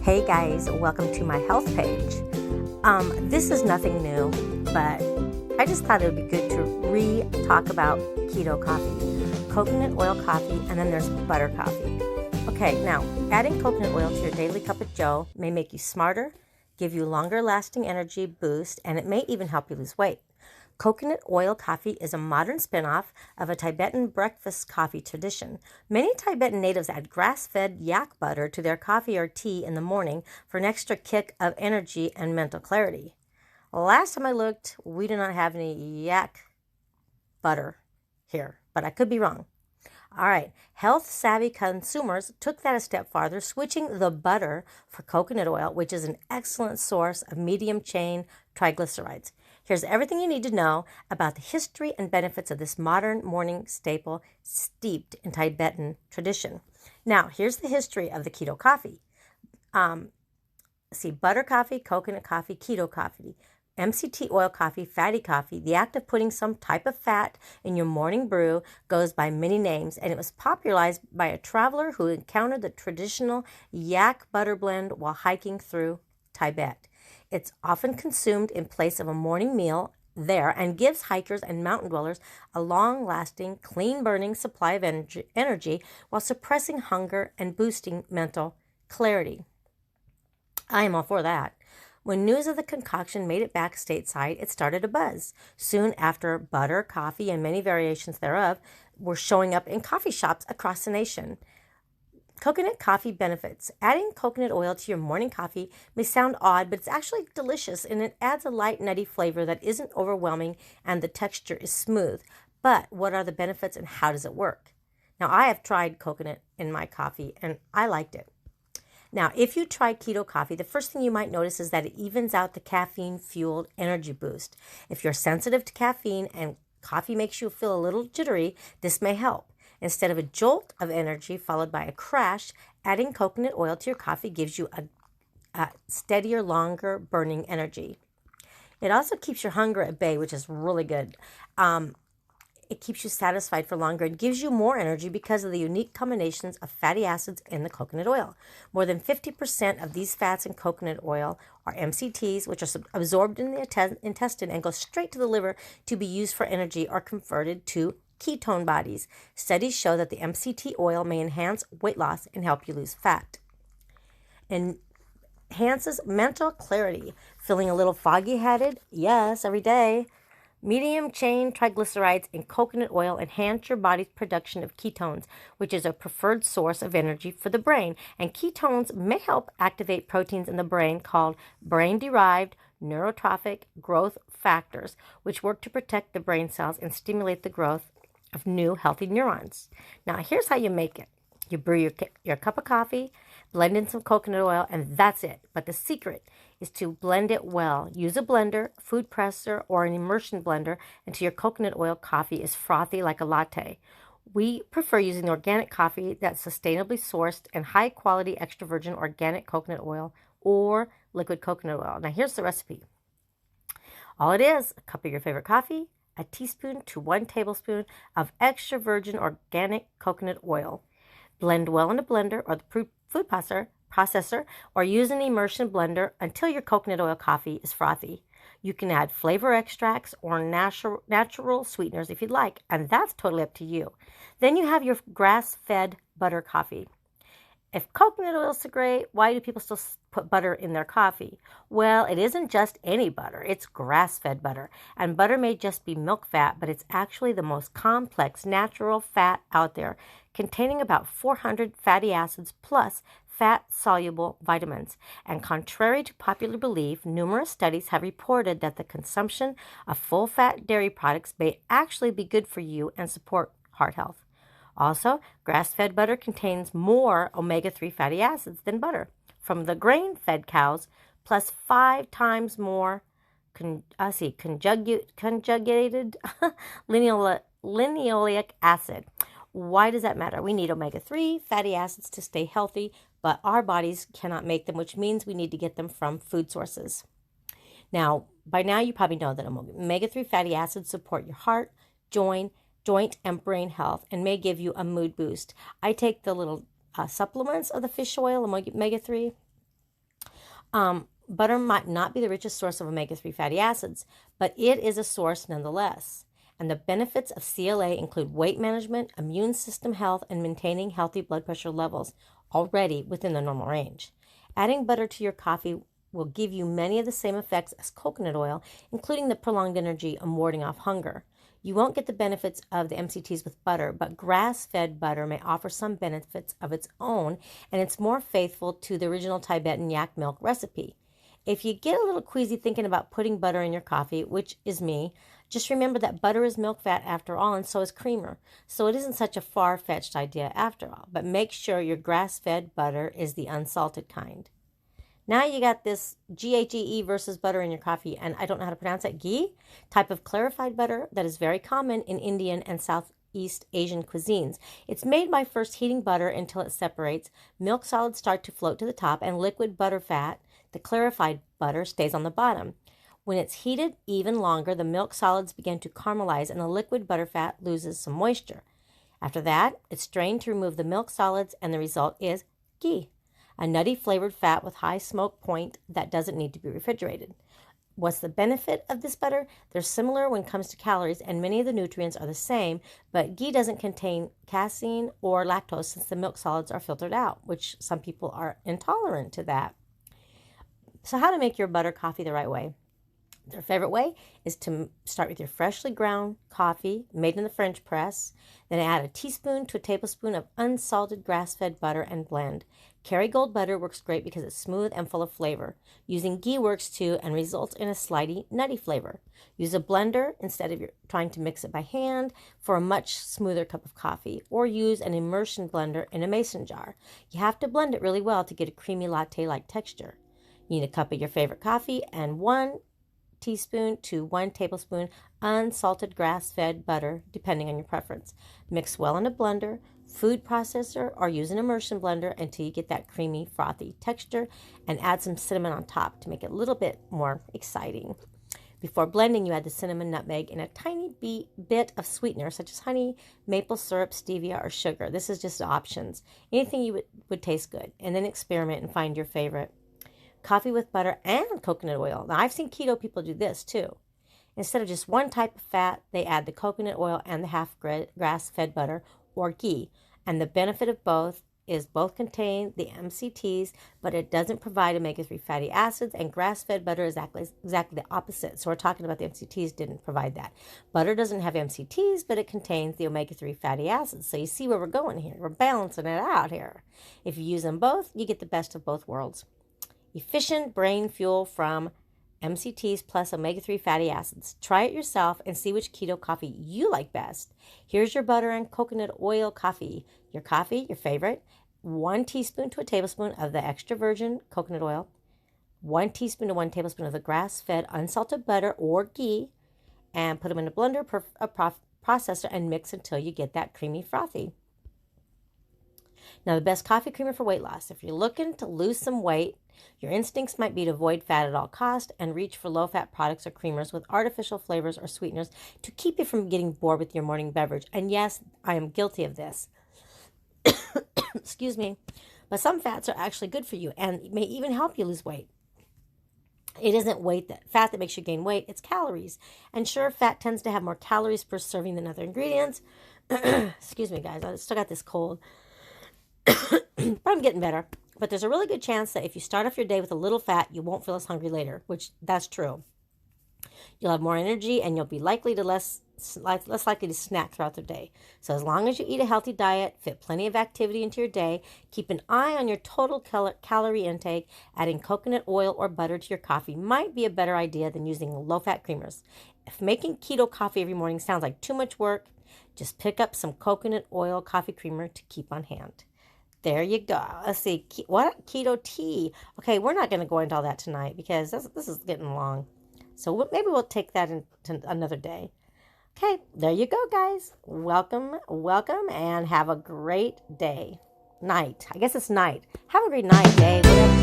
Hey guys, welcome to my health page. This is nothing new, but I just thought it would be good to talk about keto coffee, coconut oil coffee, and then there's butter coffee. Okay, now adding coconut oil to your daily cup of joe may make you smarter, give you longer lasting energy boost, and it may even help you lose weight. Coconut oil coffee is a modern spin-off of a Tibetan breakfast coffee tradition. Many Tibetan natives add grass-fed yak butter to their coffee or tea in the morning for an extra kick of energy and mental clarity. Last time I looked, we do not have any yak butter here, but I could be wrong. All right, health-savvy consumers took that a step farther, switching the butter for coconut oil, which is an excellent source of medium-chain triglycerides. Here's everything you need to know about the history and benefits of this modern morning staple steeped in Tibetan tradition. Now, here's the history of the keto coffee. Butter coffee, coconut coffee, keto coffee, MCT oil coffee, fatty coffee. The act of putting some type of fat in your morning brew goes by many names, and it was popularized by a traveler who encountered the traditional yak butter blend while hiking through Tibet. It's often consumed in place of a morning meal there and gives hikers and mountain dwellers a long-lasting, clean-burning supply of energy while suppressing hunger and boosting mental clarity. I am all for that. When news of the concoction made it back stateside, it started a buzz. Soon after, butter, coffee, and many variations thereof were showing up in coffee shops across the nation. Coconut coffee benefits. Adding coconut oil to your morning coffee may sound odd, but it's actually delicious, and it adds a light, nutty flavor that isn't overwhelming, and the texture is smooth. But what are the benefits, and how does it work? Now, I have tried coconut in my coffee, and I liked it. Now, if you try keto coffee, the first thing you might notice is that it evens out the caffeine-fueled energy boost. If you're sensitive to caffeine and coffee makes you feel a little jittery, this may help. Instead of a jolt of energy followed by a crash, adding coconut oil to your coffee gives you a steadier, longer burning energy. It also keeps your hunger at bay, which is really good. It keeps you satisfied for longer and gives you more energy because of the unique combinations of fatty acids in the coconut oil. More than 50% of these fats in coconut oil are MCTs, which are absorbed in the intestine and go straight to the liver to be used for energy or converted to ketone bodies. Studies show that the MCT oil may enhance weight loss and help you lose fat. Enhances mental clarity. Feeling a little foggy-headed? Yes, every day. Medium chain triglycerides in coconut oil enhance your body's production of ketones, which is a preferred source of energy for the brain. And ketones may help activate proteins in the brain called brain-derived neurotrophic growth factors, which work to protect the brain cells and stimulate the growth of new healthy neurons. Now, here's how you make it. You brew your cup of coffee, blend in some coconut oil, and that's it. But the secret is to blend it well. Use a blender, food presser, or an immersion blender until your coconut oil coffee is frothy like a latte. We prefer using organic coffee that's sustainably sourced and high-quality extra virgin organic coconut oil or liquid coconut oil. Now, here's the recipe. All it is, a cup of your favorite coffee, a teaspoon to 1 tablespoon of extra virgin organic coconut oil. Blend well in a blender or the food processor, or use an immersion blender until your coconut oil coffee is frothy. You can add flavor extracts or natural sweeteners if you'd like, and that's totally up to you. Then you have your grass-fed butter coffee. If coconut oil is so great, why do people still put butter in their coffee? Well, it isn't just any butter. It's grass-fed butter. And butter may just be milk fat, but it's actually the most complex natural fat out there, containing about 400 fatty acids plus fat-soluble vitamins. And contrary to popular belief, numerous studies have reported that the consumption of full-fat dairy products may actually be good for you and support heart health. Also, grass-fed butter contains more omega-3 fatty acids than butter from the grain-fed cows, plus 5 times more conjugated linoleic acid. Why does that matter? We need omega-3 fatty acids to stay healthy, but our bodies cannot make them, which means we need to get them from food sources. Now, by now you probably know that omega-3 fatty acids support your heart, joint, and brain health and may give you a mood boost. I take the little supplements of the fish oil, omega-3, Butter might not be the richest source of omega-3 fatty acids, but it is a source nonetheless. And the benefits of CLA include weight management, immune system health, and maintaining healthy blood pressure levels already within the normal range. Adding butter to your coffee will give you many of the same effects as coconut oil, including the prolonged energy and warding off hunger. You won't get the benefits of the MCTs with butter, but grass-fed butter may offer some benefits of its own, and it's more faithful to the original Tibetan yak milk recipe. If you get a little queasy thinking about putting butter in your coffee, which is me, just remember that butter is milk fat after all, and so is creamer. So it isn't such a far-fetched idea after all. But make sure your grass-fed butter is the unsalted kind. Now you got this GHEE versus butter in your coffee, and I don't know how to pronounce that, ghee, type of clarified butter that is very common in Indian and Southeast Asian cuisines. It's made by first heating butter until it separates. Milk solids start to float to the top, and liquid butter fat, the clarified butter, stays on the bottom. When it's heated even longer, the milk solids begin to caramelize, and the liquid butter fat loses some moisture. After that, it's strained to remove the milk solids, and the result is ghee, a nutty flavored fat with high smoke point that doesn't need to be refrigerated. What's the benefit of this butter? They're similar when it comes to calories, and many of the nutrients are the same, but ghee doesn't contain casein or lactose since the milk solids are filtered out, which some people are intolerant to that. So how to make your butter coffee the right way? Their favorite way is to start with your freshly ground coffee made in the French press, then add a teaspoon to a tablespoon of unsalted grass-fed butter and blend. Kerrygold butter works great because it's smooth and full of flavor. Using ghee works too and results in a slightly nutty flavor. Use a blender instead of trying to mix it by hand for a much smoother cup of coffee, or use an immersion blender in a mason jar. You have to blend it really well to get a creamy latte-like texture. You need a cup of your favorite coffee and 1 teaspoon to 1 tablespoon unsalted grass-fed butter, depending on your preference. Mix well in a blender, food processor, or use an immersion blender until you get that creamy, frothy texture, and add some cinnamon on top to make it a little bit more exciting. Before blending, you add the cinnamon, nutmeg, and a tiny bit of sweetener, such as honey, maple syrup, stevia, or sugar. This is just options. Anything you would taste good. And then experiment and find your favorite. Coffee with butter and coconut oil. Now, I've seen keto people do this too. Instead of just one type of fat, they add the coconut oil and the half grass-fed butter or ghee. And the benefit of both is both contain the MCTs, but it doesn't provide omega-3 fatty acids, and grass-fed butter is exactly the opposite. So we're talking about the MCTs didn't provide that. Butter doesn't have MCTs, but it contains the omega-3 fatty acids. So you see where we're going here. We're balancing it out here. If you use them both, you get the best of both worlds. Efficient brain fuel from MCTs plus omega-3 fatty acids. Try it yourself and see which keto coffee you like best. Here's your butter and coconut oil coffee. Your coffee, your favorite, 1 teaspoon to a tablespoon of the extra virgin coconut oil, 1 teaspoon to 1 tablespoon of the grass-fed unsalted butter or ghee, and put them in a blender processor and mix until you get that creamy frothy. Now, the best coffee creamer for weight loss. If you're looking to lose some weight, your instincts might be to avoid fat at all costs and reach for low-fat products or creamers with artificial flavors or sweeteners to keep you from getting bored with your morning beverage. And yes, I am guilty of this. Excuse me. But some fats are actually good for you and may even help you lose weight. It isn't fat that makes you gain weight, it's calories. And sure, fat tends to have more calories per serving than other ingredients. Excuse me, guys, I still got this cold. But I'm getting better. But there's a really good chance that if you start off your day with a little fat, you won't feel as hungry later, which that's true. You'll have more energy and you'll be less likely to snack throughout the day. So as long as you eat a healthy diet, fit plenty of activity into your day, keep an eye on your total calorie intake, adding coconut oil or butter to your coffee might be a better idea than using low-fat creamers. If making keto coffee every morning sounds like too much work, just pick up some coconut oil coffee creamer to keep on hand. There you go. Let's see. What? Keto tea. Okay, we're not going to go into all that tonight because this is getting long. So maybe we'll take that into another day. Okay, there you go, guys. Welcome, and have a great day. Night. I guess it's night. Have a great night, day, whatever.